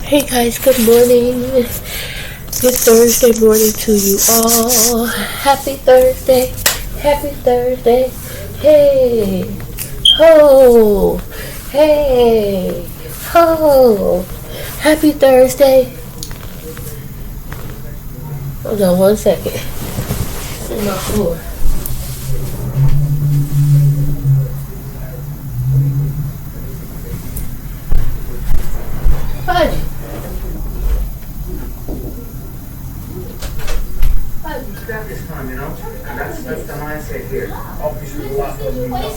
Hey guys, good morning. Good Thursday morning to you all. Happy Thursday. Happy Thursday. Hey. Ho. Hey. Ho. Happy Thursday. Hold on 1 second. On my floor. Fudge. Grab this time, you know? And that's the mindset here. Obviously, the last one you know. Do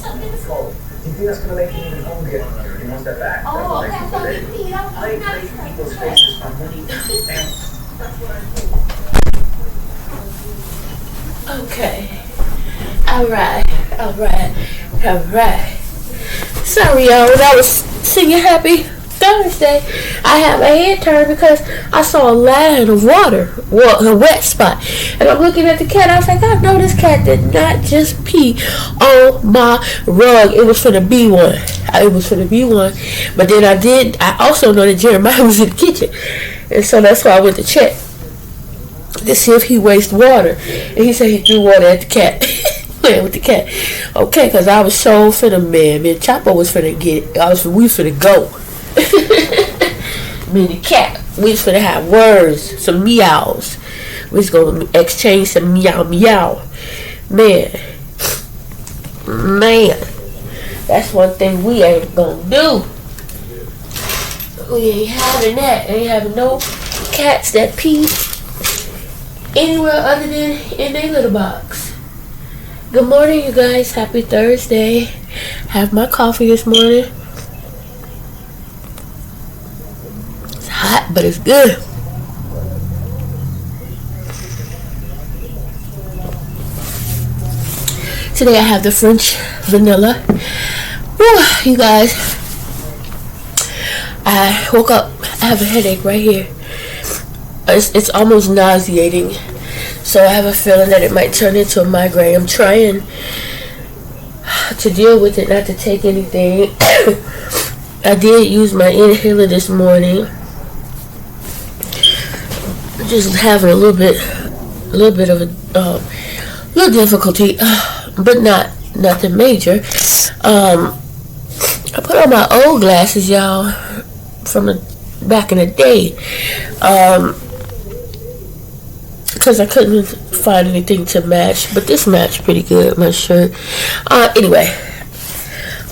you think that's going to make him even hungrier? He wants that back. Oh, okay. I thought you peed. I pay for people's faces for money. Okay. Alright. Sorry y'all, when I was singing Happy Thursday, I had my head turned because I saw a line of water, a wet spot. And I'm looking at the cat. I was like, I know this cat did not just pee on my rug. It was for the B1. But then I also know that Jeremiah was in the kitchen. And so that's why I went to check to see if he wastes water. And he said he threw water at the cat. Playing with the cat. Okay, because I was so finna, man. Me and Chapo was finna we was finna go. Me and the cat, we was finna have words, some meows. We was gonna exchange some meow. Man, that's one thing we ain't gonna do. We ain't having that. Ain't having no cats that pee anywhere other than in their litter box. Good morning, you guys. Happy Thursday. Have my coffee this morning. It's hot, but it's good. Today I have the French vanilla. Whew, you guys. I woke up. I have a headache right here. It's almost nauseating. So I have a feeling that it might turn into a migraine. I'm trying to deal with it, not to take anything. I did use my inhaler this morning. Just having a little bit of a little difficulty, but nothing major. I put on my old glasses, y'all, from back in the day. Because I couldn't find anything to match, but this matched pretty good, my shirt. Anyway,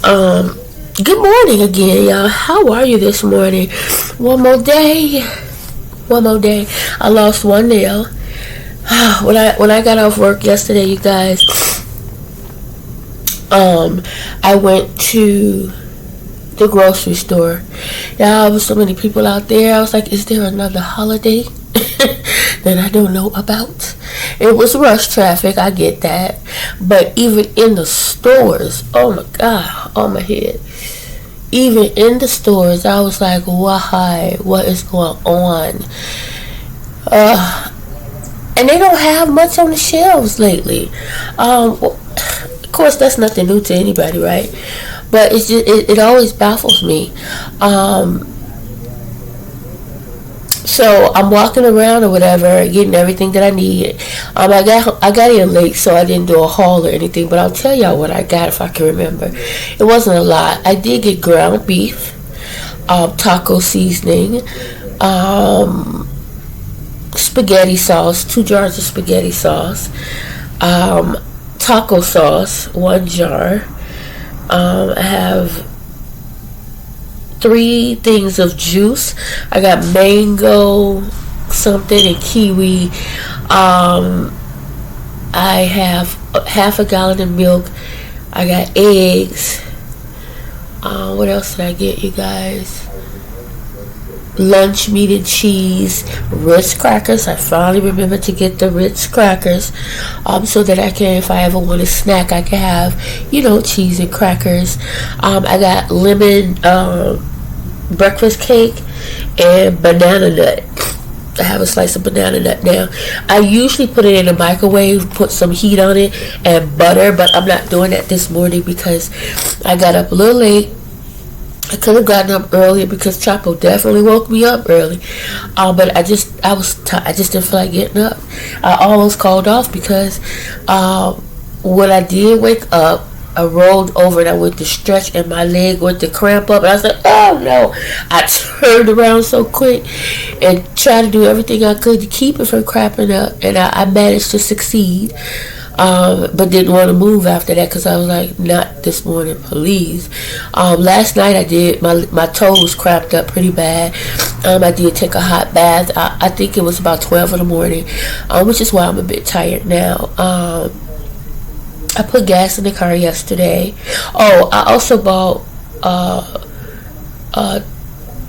good morning again, y'all. How are you this morning? One more day. I lost one nail. When I got off work yesterday, you guys, I went to the grocery store. There was so many people out there. I was like, is there another holiday that I don't know about? It was rush traffic, I get that, but even in the stores, oh my god, on my head, even in the stores, I was like, why, what is going on? And they don't have much on the shelves lately. Of course, that's nothing new to anybody, right? But it's just, it always baffles me. So I'm walking around or whatever, getting everything that I need. I got in late, so I didn't do a haul or anything. But I'll tell y'all what I got if I can remember. It wasn't a lot. I did get ground beef, taco seasoning, spaghetti sauce, 2 jars of spaghetti sauce, taco sauce, 1 jar. I have 3 things of juice. I got mango something and kiwi. I have half a gallon of milk. I got eggs. What else did I get, you guys? Lunch meat and cheese, Ritz crackers. I finally remembered to get the Ritz crackers, so that I can, if I ever want a snack, I can have, cheese and crackers. I got lemon breakfast cake and banana nut. I have a slice of banana nut now. I usually put it in the microwave, put some heat on it, and butter, but I'm not doing that this morning because I got up a little late. I could have gotten up earlier because Chapo definitely woke me up early. But I just didn't feel like getting up. I almost called off because when I did wake up, I rolled over and I went to stretch and my leg went to cramp up and I was like, oh no. I turned around so quick and tried to do everything I could to keep it from cramping up, and I managed to succeed. But didn't want to move after that because I was like, not this morning, please. Last night I did, my toes cramped up pretty bad. I did take a hot bath. I think it was about 12 in the morning, which is why I'm a bit tired now. I put gas in the car yesterday. Oh, I also bought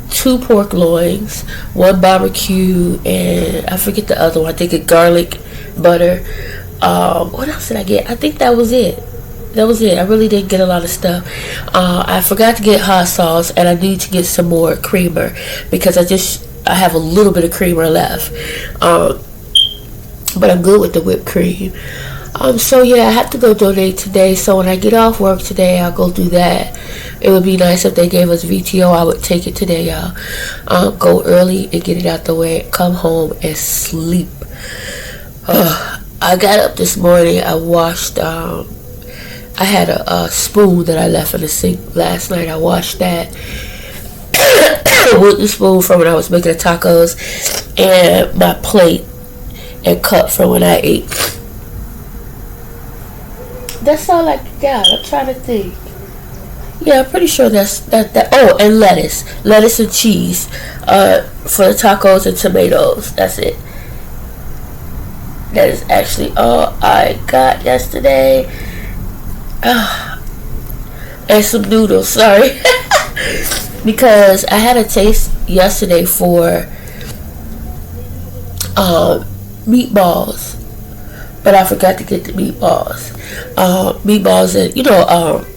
2 pork loins, 1 barbecue, and I forget the other one. I think a garlic butter. What else did I get? I think that was it. I really didn't get a lot of stuff. I forgot to get hot sauce, and I need to get some more creamer because I have a little bit of creamer left. But I'm good with the whipped cream. So yeah, I have to go donate today. So when I get off work today, I'll go do that. It would be nice if they gave us VTO. I would take it today, y'all. Go early and get it out the way. Come home and sleep. I got up this morning. I washed. I had a spoon that I left in the sink last night. I washed that. Wooden spoon from when I was making the tacos, and my plate and cup from when I ate. That's all I got. I'm trying to think. Yeah, I'm pretty sure that's that. Oh, and lettuce and cheese for the tacos and tomatoes. That's it. That is actually all I got yesterday. And some noodles. Sorry, because I had a taste yesterday for meatballs. But I forgot to get the meatballs. Meatballs and,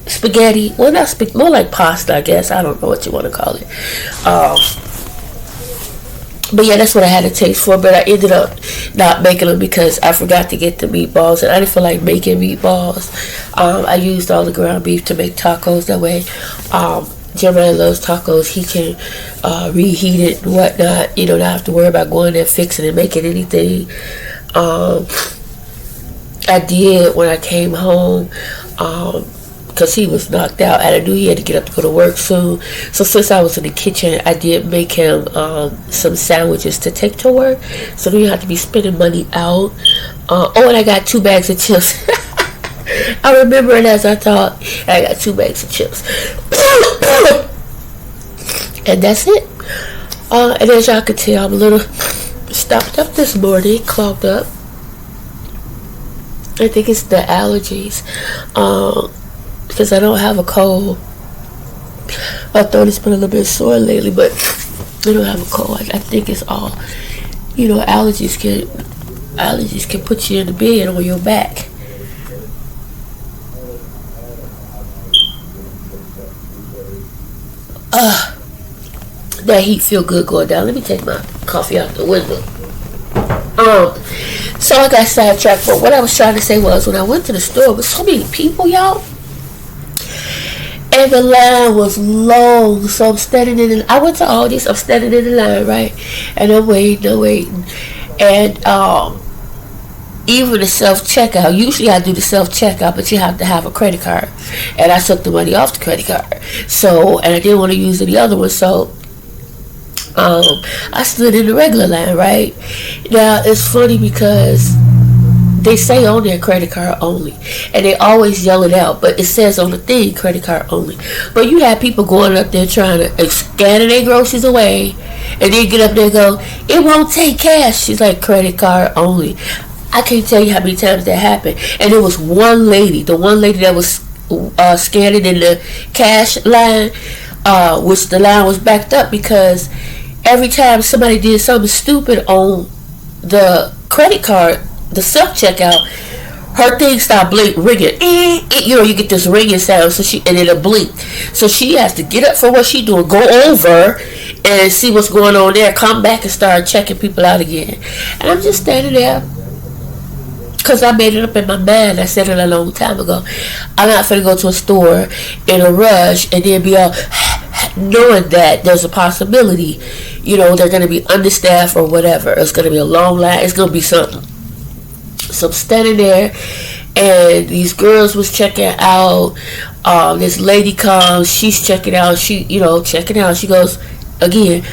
spaghetti. Well, not spaghetti, more like pasta, I guess. I don't know what you want to call it. But yeah, that's what I had a taste for. But I ended up not making them because I forgot to get the meatballs. And I didn't feel like making meatballs. I used all the ground beef to make tacos that way. Jeremiah loves tacos. He can reheat it and whatnot. Not have to worry about going there, fixing and making anything. I did when I came home because he was knocked out and I knew he had to get up to go to work soon. So since I was in the kitchen, I did make him some sandwiches to take to work, so we didn't have to be spending money out. And I got 2 bags of chips. I remember it as I thought. I got 2 bags of chips. And that's it. And as y'all can tell, I'm a little stopped up this morning, clogged up. I think it's the allergies, because I don't have a cold. My throat has been a little bit sore lately, but I don't have a cold. I think it's all, allergies can put you in the bed on your back. That heat feel good going down. Let me take my coffee out the window. So I got sidetracked, but what I was trying to say was when I went to the store with so many people, y'all, and the line was long. So I'm standing I went to Aldi's, I'm standing in the line, right? And I'm waiting. And even the self-checkout, usually I do the self-checkout, but you have to have a credit card. And I took the money off the credit card. So, and I didn't want to use any other one, so I stood in the regular line, right? Now, it's funny because they say on their credit card only, and they always yell it out, but it says on the thing credit card only. But you have people going up there trying to scanning their groceries away, and then get up there and go, it won't take cash. She's like, credit card only. I can't tell you how many times that happened. And there was one lady, the one lady that was scanning in the cash line, which the line was backed up because every time somebody did something stupid on the credit card, the self-checkout, her thing started ringing. You get this ringing sound, and it'll blink. So she has to get up for what she's doing, go over and see what's going on there, come back and start checking people out again. And I'm just standing there because I made it up in my mind. I said it a long time ago. I'm not going to go to a store in a rush and then be all knowing that there's a possibility, you know, they're going to be understaffed or whatever. It's going to be a long line. It's going to be something. So I'm standing there, and these girls was checking out. This lady comes. She's checking out. Checking out. She goes, again,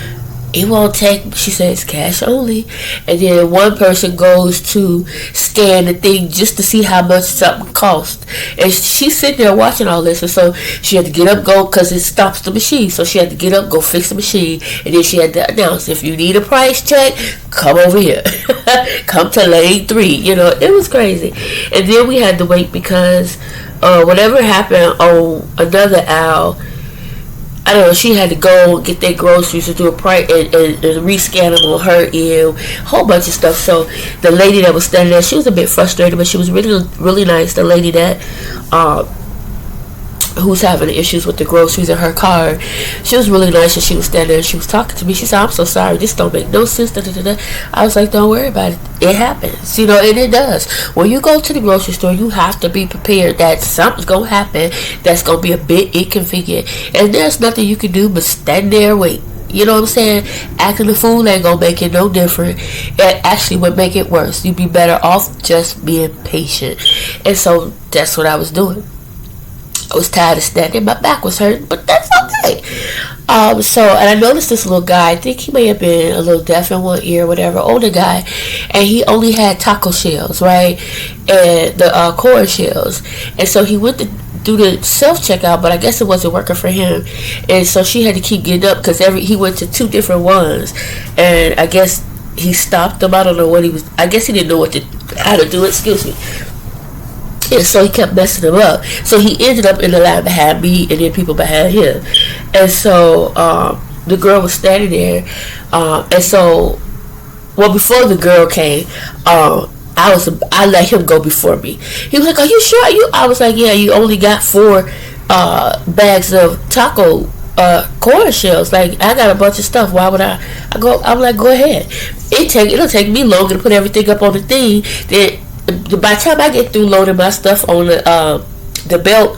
it won't take, she says, cash only. And then one person goes to scan the thing just to see how much something costs. And she's sitting there watching all this. And so she had to get up, go, because it stops the machine. So she had to get up, go fix the machine. And then she had to announce, if you need a price check, come over here. Come to lane 3. You know, it was crazy. And then we had to wait because whatever happened on another aisle, I don't know, she had to go get their groceries and do a price and rescan them on her end, a whole bunch of stuff. So the lady that was standing there, she was a bit frustrated, but she was really, really nice. The lady that who's having issues with the groceries in her car, she was really nice, and she was standing there and she was talking to me. She said, I'm so sorry, this don't make no sense. I was like, don't worry about it. It happens, you know, and it does. When you go to the grocery store, you have to be prepared that something's gonna happen that's gonna be a bit inconvenient, and there's nothing you can do but stand there and wait. You know what I'm saying? Acting the fool ain't gonna make it no different. It actually would make it worse. You'd be better off just being patient. And so that's what I was doing. I was tired of standing. My back was hurting, but that's okay. And I noticed this little guy. I think he may have been a little deaf in one ear, whatever. Older guy, and he only had taco shells, right, and the corn shells. And so he went to do the self checkout, but I guess it wasn't working for him. And so she had to keep getting up because he went to 2 different ones, and I guess he stopped them. I don't know what he was. I guess he didn't know how to do it. Excuse me. And so he kept messing them up. So he ended up in the line behind me and then people behind him. And so the girl was standing there. And so, before the girl came, I let him go before me. He was like, are you sure? I was like, yeah, you only got 4 bags of taco corn shells. Like, I got a bunch of stuff. Why would I go? I'm like, go ahead. It'll take me longer to put everything up on the thing. Then by the time I get through loading my stuff on the belt,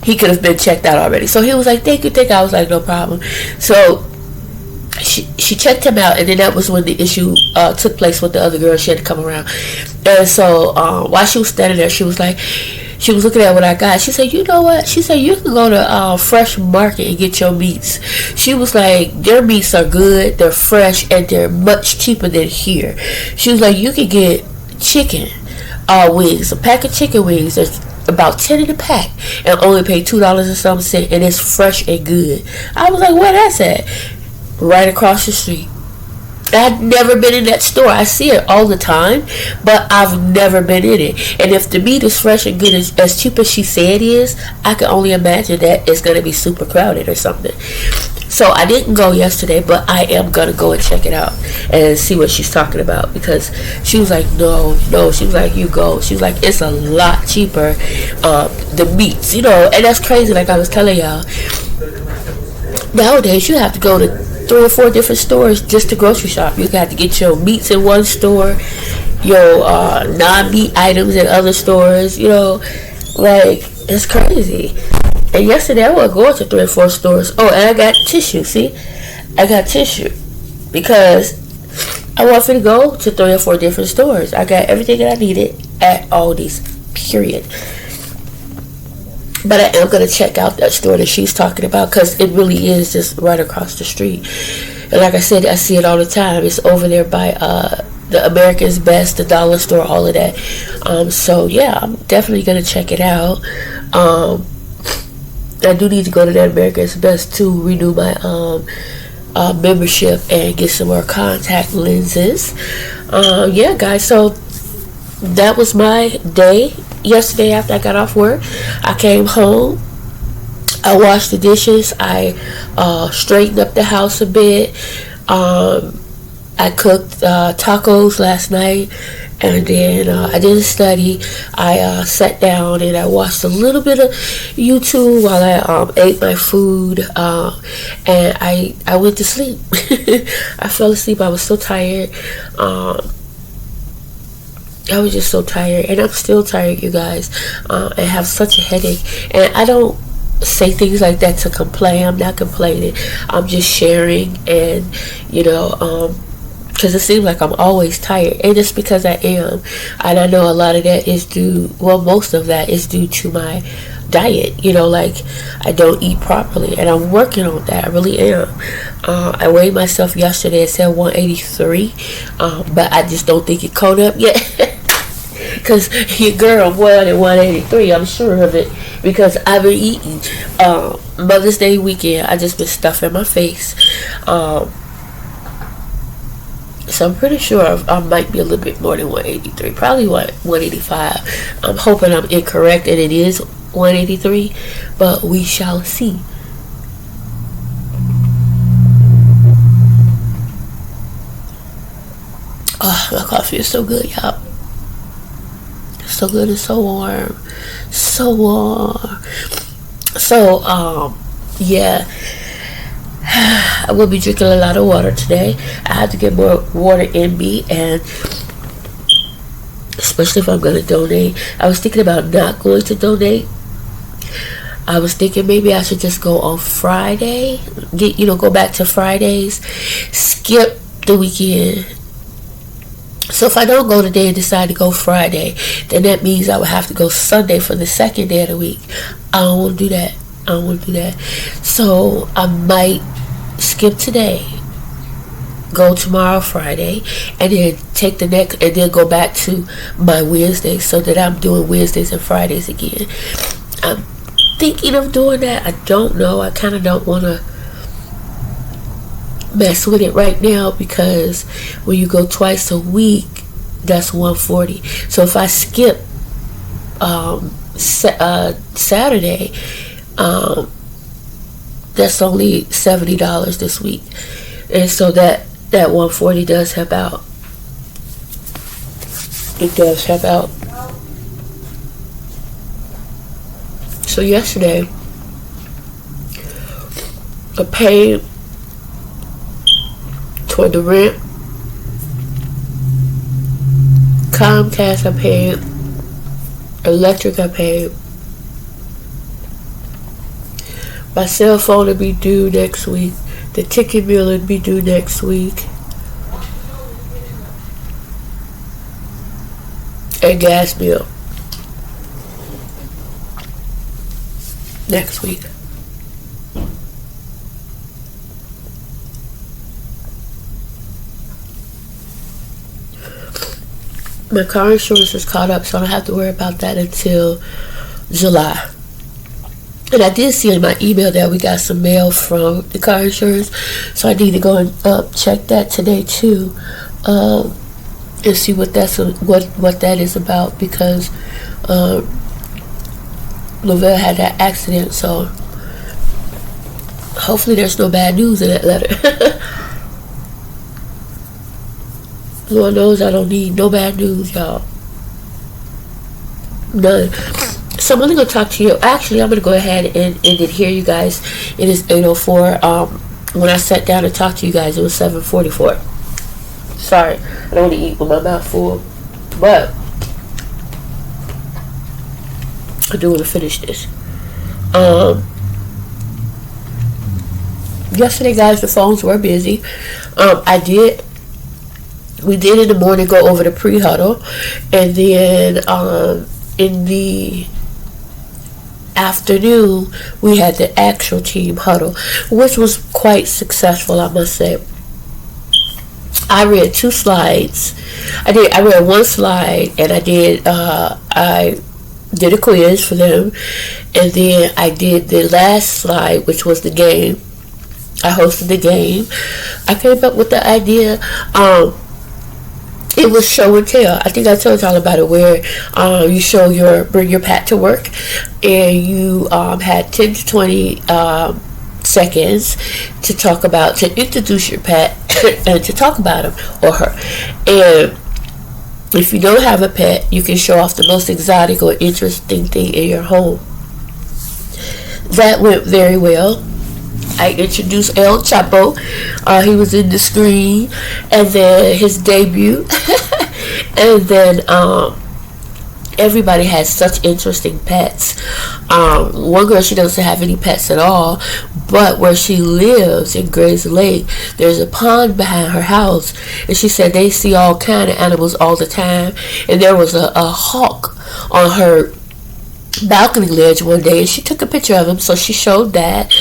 he could have been checked out already. So he was like, thank you. I was like, no problem. So she checked him out, and then that was when the issue took place with the other girl. She had to come around. And so while she was standing there, she was looking at what I got. She said, you know what? She said, you can go to Fresh Market and get your meats. She was like, their meats are good, they're fresh, and they're much cheaper than here. She was like, you can get chicken wings, a pack of chicken wings. There's about 10 in a pack, and only pay $2 and some cents, and it's fresh and good. I was like, where that's at? Right across the street. I've never been in that store. I see it all the time, but I've never been in it. And if the meat is fresh and good, as cheap as she said it is, I can only imagine that it's going to be super crowded or something. So I didn't go yesterday, but I am going to go and check it out and see what she's talking about, because she was like, no, she was like, you go. She was like, it's a lot cheaper, the meats, you know, and that's crazy. Like I was telling y'all, nowadays you have to go to 3 or 4 different stores just to grocery shop. You got to get your meats in one store, your non-meat items in other stores, you know, like, it's crazy. And yesterday I wasn't going to 3 or 4 stores. Oh, and I got tissue. See, I got tissue because I wanted to go to 3 or 4 different stores. I got everything that I needed at Aldi's, period. But I am going to check out that store that she's talking about, because it really is just right across the street. And like I said, I see it all the time. It's over there by the America's Best, the dollar store, all of that. So yeah, I'm definitely going to check it out. I do need to go to that America's Best to renew my membership and get some more contact lenses. Yeah, guys, so that was my day yesterday after I got off work. I came home, I washed the dishes, I straightened up the house a bit. I cooked tacos last night, and then I didn't study. I sat down and I watched a little bit of YouTube while I ate my food, and I went to sleep. I fell asleep. I was so tired. I was just so tired, and I'm still tired, you guys. I have such a headache, and I don't say things like that to complain. I'm not complaining. I'm just sharing, and because it seems like I'm always tired, and it's because I am. And I know a lot of that is most of that is due to my diet. Like I don't eat properly, and I'm working on that. I really am. I weighed myself yesterday. It said 183, but I just don't think it caught up yet. Because your girl more than 183, I'm sure of it, because I've been eating. Mother's Day weekend, I just been stuffing my face. So I'm pretty sure I might be a little bit more than 183, probably 185. I'm hoping I'm incorrect and it is 183, but we shall see. Oh, my coffee is so good, y'all. So good and so warm. So warm. So, yeah. I will be drinking a lot of water today. I have to get more water in me, and especially if I'm going to donate. I was thinking about not going to donate. I was thinking maybe I should just go on Friday. Go back to Fridays. Skip the weekend. So if I don't go today and decide to go Friday, then that means I would have to go Sunday for the second day of the week. I don't want to do that. So I might skip today, go tomorrow Friday, and then take the next, and then go back to my Wednesdays, so that I'm doing Wednesdays and Fridays again. I'm thinking of doing that. I don't know. I kind of don't want to mess with it right now, because when you go twice a week, that's 140. So if I skip Saturday, that's only $70 this week, and so that 140 does help out. It does help out. So yesterday, I paid toward the rent. Comcast I paid. Electric I paid. My cell phone will be due next week. The ticket bill will be due next week. And gas bill next week. My car insurance is caught up, so I don't have to worry about that until July. And I did see in my email that we got some mail from the car insurance, so I need to go and check that today too, and see what that is about, because Lavelle had that accident, so hopefully there's no bad news in that letter. Lord knows I don't need no bad news, y'all. None. So I'm only going to talk to you. Actually, I'm going to go ahead and end it here, you guys. It is 8:04. When I sat down to talk to you guys, it was 7:44. Sorry, I don't want to eat with my mouth full, but I do want to finish this. Yesterday, guys, the phones were busy. We did in the morning go over the pre-huddle, and then in the afternoon we had the actual team huddle, which was quite successful, I must say. I read 2 slides. I read 1 slide, and I did a quiz for them, and then I did the last slide, which was the game. I hosted the game. I came up with the idea. It was show and tell. I think I told y'all about it, where you bring your pet to work, and you had 10 to 20 seconds to introduce your pet and to talk about him or her. And if you don't have a pet, you can show off the most exotic or interesting thing in your home. That went very well. I introduced El Chapo. He was in the screen, and then his debut, and then everybody has such interesting pets. One girl, she doesn't have any pets at all, but where she lives in Grays Lake, there's a pond behind her house, and she said they see all kind of animals all the time. And there was a hawk on her balcony ledge one day, and she took a picture of him, so she showed that.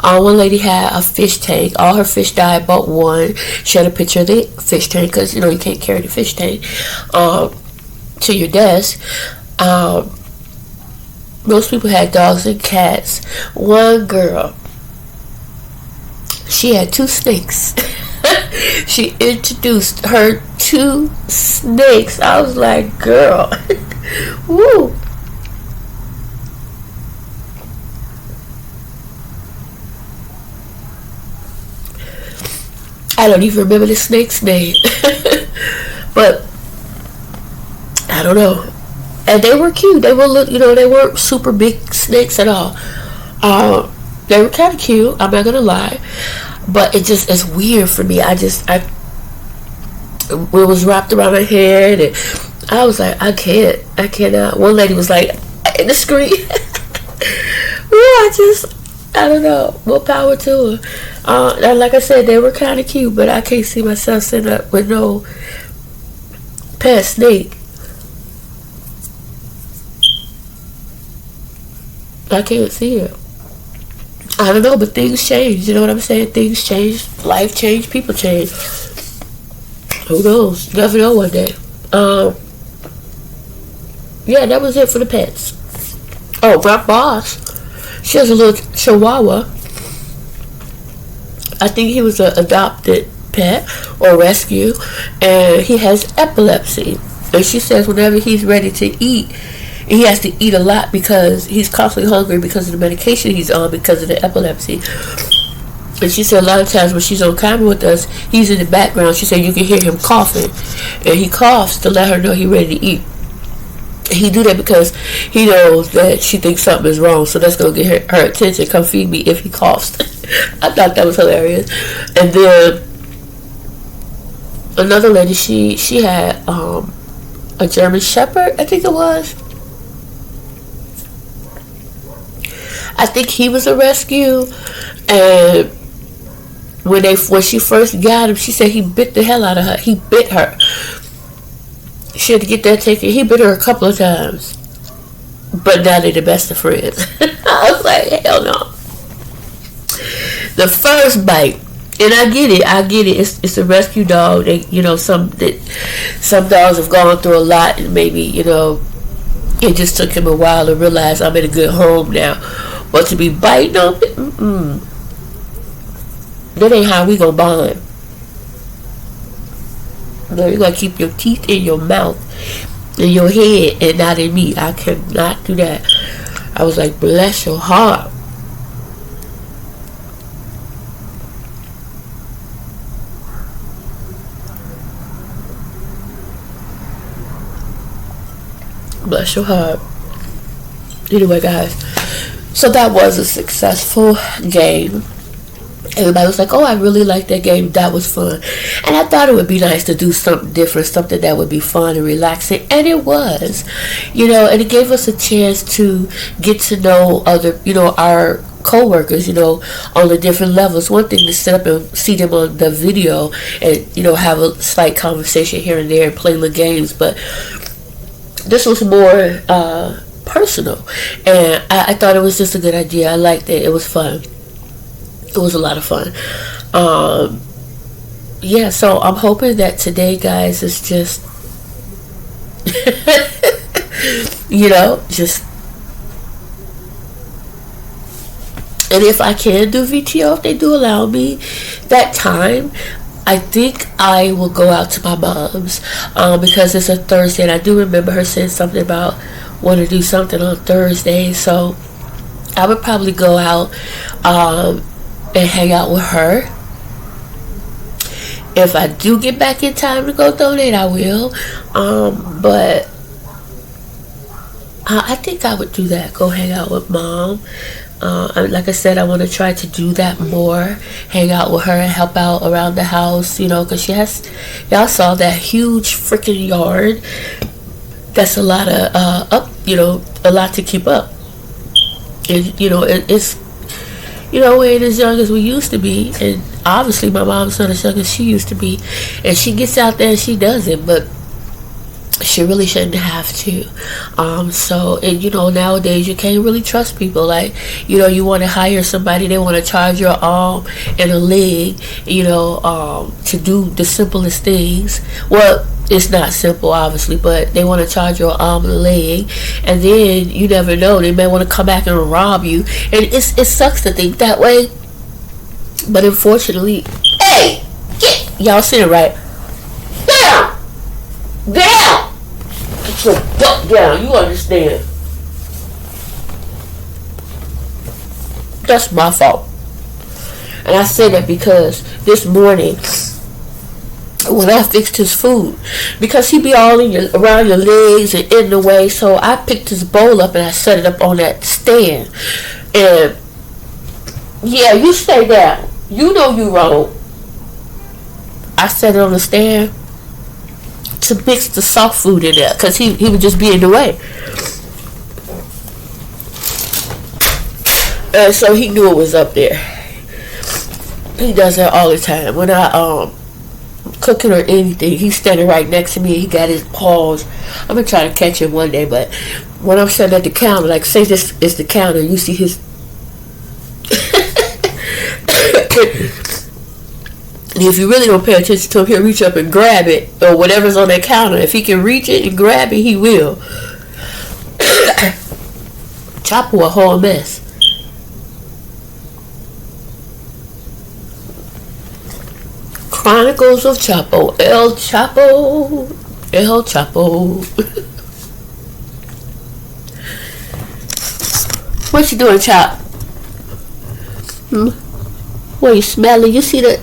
One lady had a fish tank. All her fish died but one. She had a picture of the fish tank, because you can't carry the fish tank to your desk. Most people had dogs and cats. One girl, she had 2 snakes. She introduced her 2 snakes. I was like, girl, woo. I don't even remember the snake's name. But I don't know. And they were cute. They were, they weren't super big snakes at all. They were kind of cute. I'm not gonna lie. But it's weird for me. It was wrapped around my head, and I was like, I cannot. One lady was like, in the screen. I don't know. More power to her. And like I said, they were kind of cute, but I can't see myself sitting up with no pet snake. I can't see it. I don't know, but things change. You know what I'm saying? Things change. Life change. People change. Who knows? You never know one day. Yeah, that was it for the pets. Oh, my boss, she has a little chihuahua. I think he was an adopted pet or rescue, and he has epilepsy. And she says whenever he's ready to eat, he has to eat a lot because he's constantly hungry because of the medication he's on because of the epilepsy. And she said a lot of times when she's on camera with us, he's in the background. She said you can hear him coughing, and he coughs to let her know he's ready to eat. He do that because he knows that she thinks something is wrong, so that's gonna get her attention. Come feed me if he coughs. I thought that was hilarious. And then another lady, she had a German Shepherd, I think it was. I think he was a rescue, and when she first got him, she said he bit the hell out of her. He bit her. She had to get that taken. He bit her a couple of times, but now they're the best of friends. I was like, hell no. The first bite, and I get it. It's a rescue dog. They, some dogs have gone through a lot, and maybe it just took him a while to realize I'm in a good home now. But to be biting on it, that ain't how we gonna bond. No, you gotta keep your teeth in your mouth, in your head, and not in me. I cannot do that. I was like, bless your heart. Bless your heart. Anyway, guys, so that was a successful game. Everybody was like, oh, I really like that game. That was fun. And I thought it would be nice to do something different, something that would be fun and relaxing. And it was, and it gave us a chance to get to know other, our co-workers, on the different levels. One thing to sit up and see them on the video and, have a slight conversation here and there and play little games. But this was more personal. And I thought it was just a good idea. I liked it. It was fun. It was a lot of fun. Yeah, so I'm hoping that today, guys, is just, just, and if I can do VTO, if they do allow me that time, I think I will go out to my mom's, because it's a Thursday, and I do remember her saying something about wanting to do something on Thursday, so I would probably go out, and hang out with her. If I do get back in time to go donate, I will. But I think I would do that. Go hang out with mom. Like I said, I want to try to do that more. Hang out with her and help out around the house, because she has, y'all saw that huge freaking yard. That's a lot of a lot to keep up. And it's we ain't as young as we used to be, and obviously my mom's not as young as she used to be, and she gets out there and she does it, but she really shouldn't have to. So, and nowadays you can't really trust people. Like, you want to hire somebody, they want to charge your arm and a leg, to do the simplest things. Well, it's not simple, obviously, but they want to charge your arm and a leg, and then you never know, they may want to come back and rob you, and it sucks to think that way, but unfortunately, hey, y'all see it, right? Down! Down! Get your butt down, you understand? That's my fault. And I say that because this morning, when I fixed his food, because he be all around your legs and in the way, so I picked his bowl up and I set it up on that stand. And yeah, you stay down. You know you wrong. I set it on the stand to mix the soft food in there, because he would just be in the way. And so he knew it was up there. He does that all the time. When I cooking or anything, he's standing right next to me. He got his paws. I'm gonna try to catch him one day, but when I'm sitting at the counter, like say this is the counter, you see his and if you really don't pay attention to him, he'll reach up and grab it, or whatever's on that counter. If he can reach it and grab it, he will. Chapo a whole mess. Chronicles of Chapo. El Chapo. El Chapo. What you doing, Chop? What you smelling? You see that?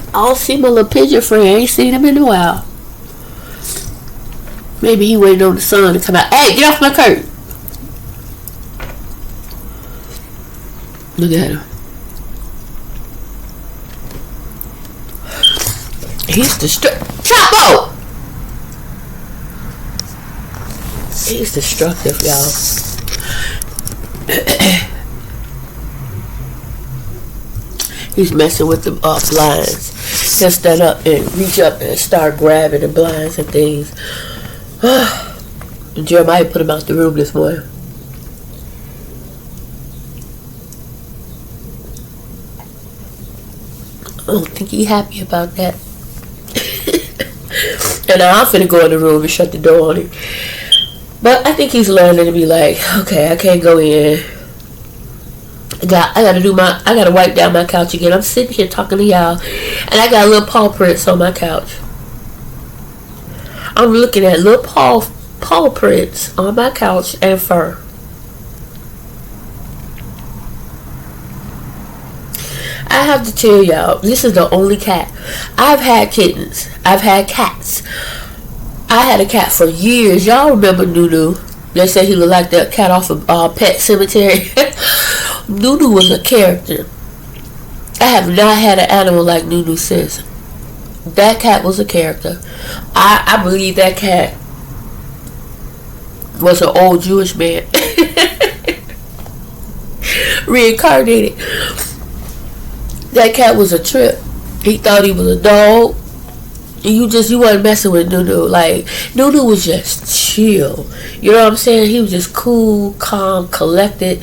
I don't see my little pigeon friend. I ain't seen him in a while. Maybe he waiting on the sun to come out. Hey, get off my curtain. Look at him. He's destructive. Chapo! He's destructive, y'all. He's messing with the blinds. He'll stand up and reach up and start grabbing the blinds and things. And Jeremiah put him out the room this morning. I don't think he's happy about that. And now I'm finna go in the room and shut the door on him. But I think he's learning to be like, okay, I can't go in. I gotta wipe down my couch again. I'm sitting here talking to y'all, and I got little paw prints on my couch. I'm looking at little paw prints on my couch and fur. I have to tell y'all, this is the only cat. I've had kittens. I've had cats. I had a cat for years. Y'all remember Nunu? They said he looked like that cat off of Pet Cemetery. Nunu was a character. I have not had an animal like Nunu since. That cat was a character. I believe that cat was an old Jewish man. Reincarnated. That cat was a trip. He thought he was a dog. You wasn't messing with Nunu. Like, Nunu was just chill. You know what I'm saying? He was just cool, calm, collected.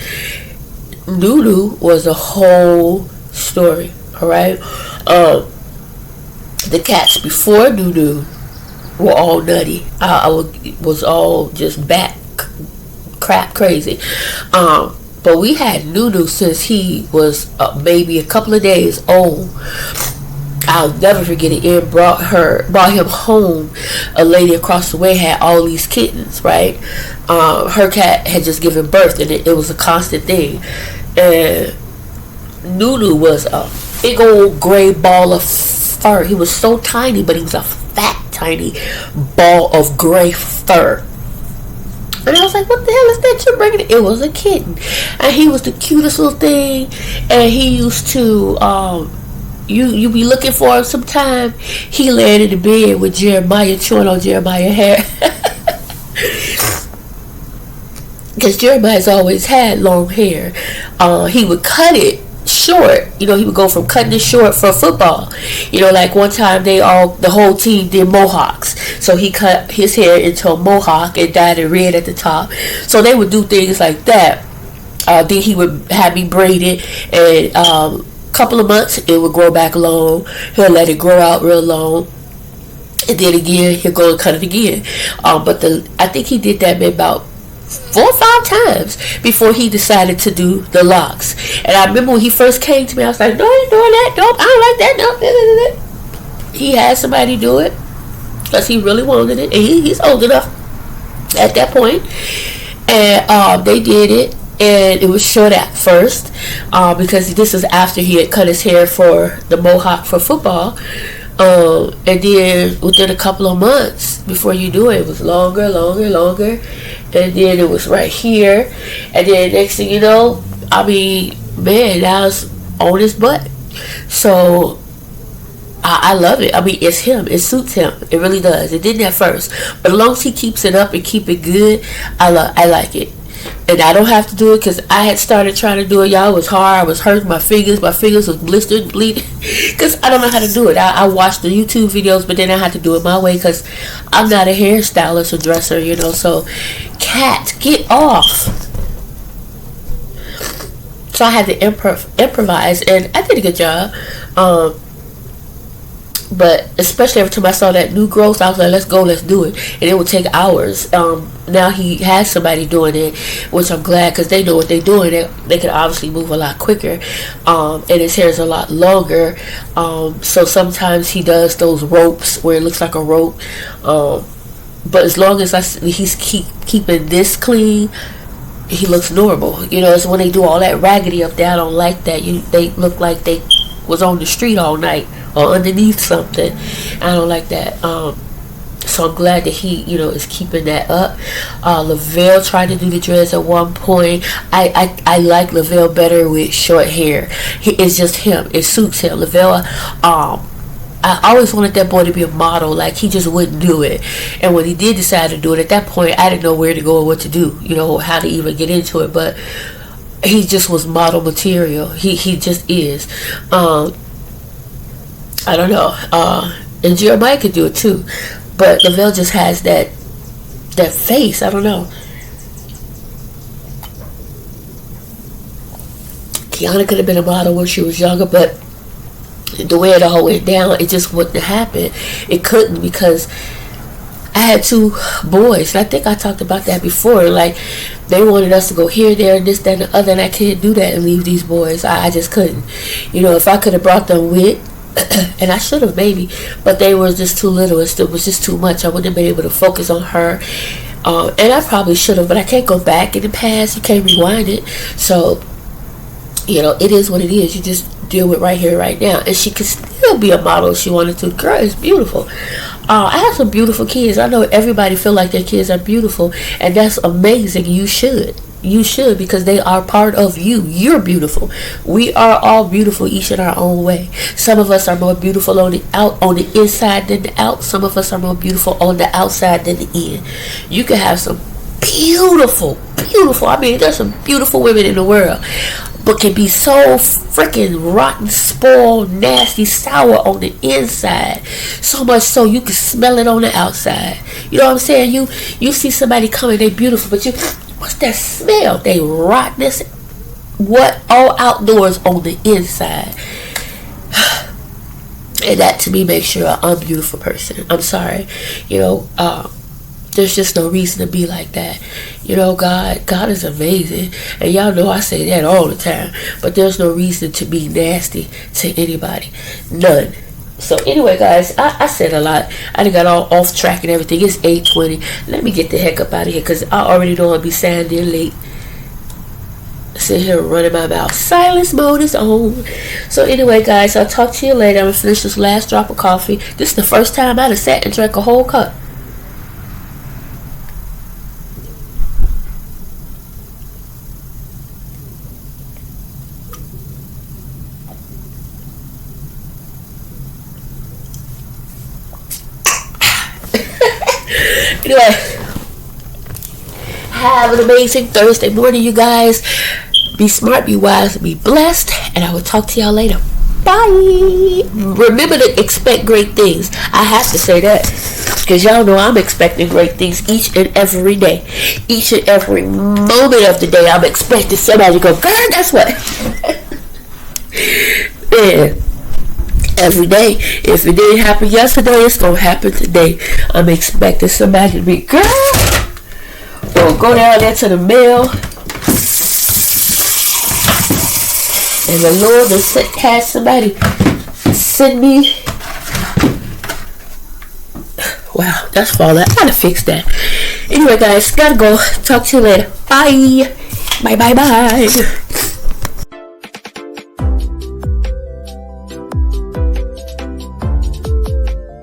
Nunu was a whole story. Alright? The cats before Nunu were all nutty. I was all just bat crap crazy. But we had Nunu since he was maybe a couple of days old. I'll never forget it. It brought him home. A lady across the way had all these kittens, right? Her cat had just given birth, and it was a constant thing. And Nunu was a big old gray ball of fur. He was so tiny, but he was a fat, tiny ball of gray fur. And I was like, what the hell is that you're bringing? It was a kitten. And he was the cutest little thing. And he used to, you be looking for him sometime. He laid in the bed with Jeremiah, chewing on Jeremiah's hair. because Jeremiah's always had long hair. He would cut it short. You know, he would go from cutting it short for football. You know, like one time the whole team did mohawks. So he cut his hair into a mohawk and dyed it red at the top. So they would do things like that. Then he would have me braid it, and couple of months it would grow back long. He'll let it grow out real long, and then again he'll go and cut it again. But I think he did that maybe about 4 or 5 times before he decided to do the locks. And I remember when he first came to me, I was like, no, I ain't doing that. Nope, I don't like that. No. He had somebody do it because he really wanted it, and he's old enough at that point. And they did it, and it was short at first, because this is after he had cut his hair for the mohawk for football. And then within a couple of months before you do it, it was longer, and then it was right here, and then next thing you know, I mean, man, now it's on his butt. So I love it. I mean, it's him. It suits him. It really does. It didn't at first, but as long as he keeps it up and keep it good, I like it. And I don't have to do it because I had started trying to do it. Y'all, it was hard. I was hurting my fingers. My fingers was blistered and bleeding because I don't know how to do it. I watched the YouTube videos, but then I had to do it my way because I'm not a hairstylist or dresser, you know. So, cat, get off. So I had to improvise, and I did a good job. But especially every time I saw that new growth, I was like, let's go, let's do it. And it would take hours. Now he has somebody doing it, which I'm glad, because they know what they're doing. They can obviously move a lot quicker. And his hair is a lot longer. So sometimes he does those ropes where it looks like a rope. But as long as he's keeping this clean, he looks normal. You know, it's when they do all that raggedy up there, I don't like that. They look like they was on the street all night or underneath something. I don't like that. So I'm glad that he, you know, is keeping that up. Lavelle tried to do the dreads at one point. I like Lavelle better with short hair. It's just him. It suits him. Lavelle, I always wanted that boy to be a model. Like, he just wouldn't do it. And when he did decide to do it, at that point, I didn't know where to go or what to do, you know, how to even get into it. But he just was model material. He just is. I don't know. And Jeremiah could do it too. But Lavelle just has that face. I don't know. Kiana could have been a model when she was younger, but the way it all went down, it just wouldn't happen. It couldn't, because I had 2 boys, and I think I talked about that before. Like, they wanted us to go here, there, and this, that, and the other, and I can't do that and leave these boys. I just couldn't. You know, if I could have brought them with, and I should have maybe, but they were just too little. It was just too much. I wouldn't have been able to focus on her. And I probably should have, but I can't go back in the past. You can't rewind it. So, you know, it is what it is. You just deal with right here, right now. And she could still be a model if she wanted to. Girl is beautiful. I have some beautiful kids. I know everybody feel like their kids are beautiful, and that's amazing. You should, because they are part of you. You're beautiful. We are all beautiful, each in our own way. Some of us are more beautiful on the inside than the out. Some of us are more beautiful on the outside than the in. You can have some beautiful, I mean, there's some beautiful women in the world, but can be so freaking rotten, spoiled, nasty, sour on the inside. So much so you can smell it on the outside. You know what I'm saying? You see somebody coming, they beautiful, but what's that smell? They rottenness. What? All outdoors on the inside. And that to me makes you an unbeautiful person. I'm sorry. You know, there's just no reason to be like that. You know, God is amazing. And y'all know I say that all the time. But there's no reason to be nasty to anybody. None. So anyway, guys, I said a lot. I done got all off track and everything. It's 8:20. Let me get the heck up out of here, because I already know I'll be sounding late. Sit here running my mouth. Silence mode is on. So anyway, guys, I'll talk to you later. I'm going to finish this last drop of coffee. This is the first time I'd have sat and drank a whole cup. Anyway, I have an amazing Thursday morning, you guys. Be smart, be wise, be blessed, and I will talk to y'all later. Bye. Remember to expect great things. I have to say that because y'all know I'm expecting great things each and every day. Each and every moment of the day, I'm expecting somebody to go, girl, that's what. Yeah. Every day. If it didn't happen yesterday, it's going to happen today. I'm expecting somebody to be, girl, or go down there to the mail. And the Lord has somebody send me. Wow, that's falling. I gotta fix that. Anyway, guys, gotta go. Talk to you later. Bye. Bye, bye, bye.